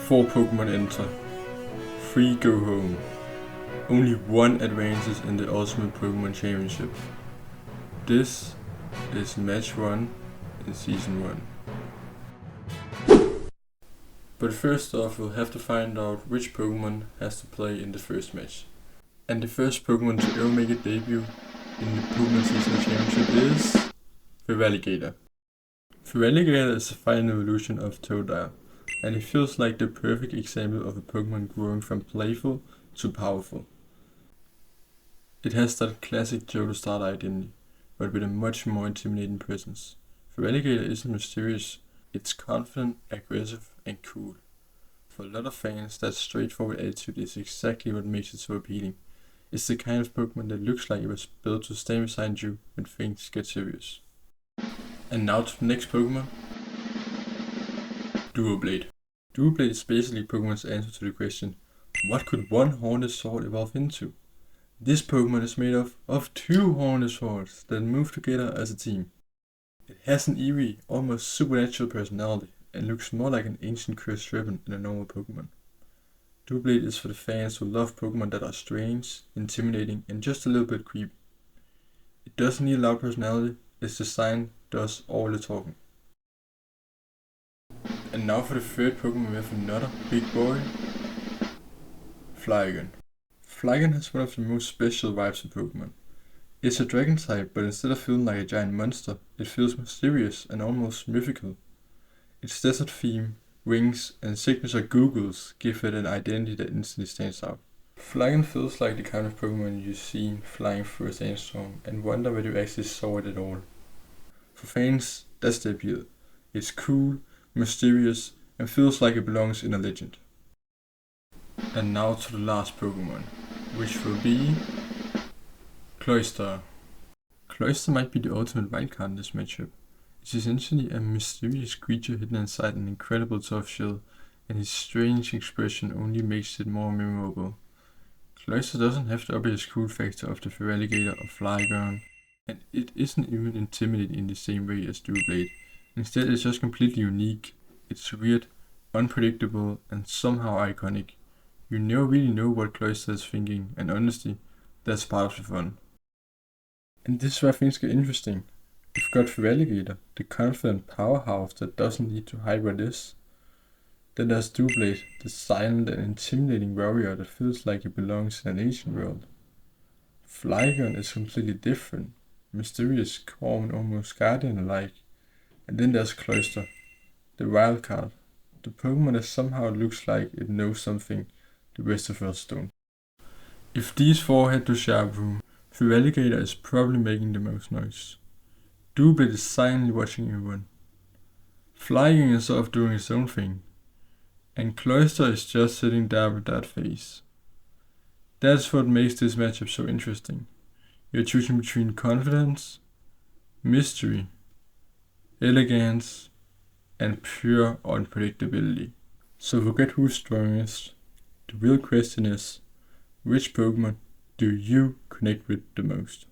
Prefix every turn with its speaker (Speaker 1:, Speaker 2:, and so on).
Speaker 1: 4 Pokemon enter. 3 go home. Only 1 advances in the Ultimate Pokemon Championship. This is match 1 in Season 1. But first off, we'll have to find out which Pokemon has to play in the first match. And the first Pokemon to ever make a debut in the Pokemon Season Championship is Feraligatr. Feraligatr is the final evolution of Totodile, and it feels like the perfect example of a Pokemon growing from playful to powerful. It has that classic Johto starter identity, but with a much more intimidating presence. Feraligatr isn't mysterious, it's confident, aggressive, and cool. For a lot of fans, that straightforward attitude is exactly what makes it so appealing. It's the kind of Pokemon that looks like it was built to stand beside you when things get serious. And now to the next Pokemon. Doublade. Doublade is basically Pokemon's answer to the question, what could one Horned Sword evolve into? This Pokemon is made of 2 Horned Swords that move together as a team. It has an eerie, almost supernatural personality and looks more like an ancient cursed ribbon than a normal Pokemon. Doublade is for the fans who love Pokemon that are strange, intimidating, and just a little bit creepy. It doesn't need a loud personality, its design does all the talking. And now for the third Pokemon, we have another big boy, Flygon. Flygon has one of the most special vibes in Pokemon. It's a dragon type, but instead of feeling like a giant monster, it feels mysterious and almost mythical. Its desert theme, wings, and signature googles give it an identity that instantly stands out. Flygon feels like the kind of Pokemon you see flying through a sandstorm and wonder whether you actually saw it at all. For fans, that's the appeal. It's cool, mysterious, and feels like it belongs in a legend. And now to the last Pokemon, which will be Cloyster. Cloyster might be the ultimate wildcard in this matchup. It's essentially a mysterious creature hidden inside an incredible tough shell, and his strange expression only makes it more memorable. Cloyster doesn't have the obvious cool factor of the Feraligatr or Flygon, and it isn't even intimidating in the same way as Doublade. Instead, it's just completely unique. It's weird, unpredictable, and somehow iconic. You never really know what Cloyster is thinking, and honestly, that's part of the fun. And this is where things get interesting. You've got Feraligatr, the confident powerhouse that doesn't need to hide what it is. Then there's Doublade, the silent and intimidating warrior that feels like it belongs in an ancient world. Flygon is completely different, mysterious, calm, and almost guardian-like. And then there's Cloyster, the wildcard, the Pokemon that somehow looks like it knows something the rest of us don't. If these 4 head to Sharp Room, Feraligatr is probably making the most noise. Doublade is silently watching everyone. Flygon is off doing his own thing. And Cloyster is just sitting there with that face. That's what makes this matchup so interesting. You're choosing between confidence, mystery, elegance, and pure unpredictability. So forget who's strongest. The real question is, which Pokemon do you connect with the most?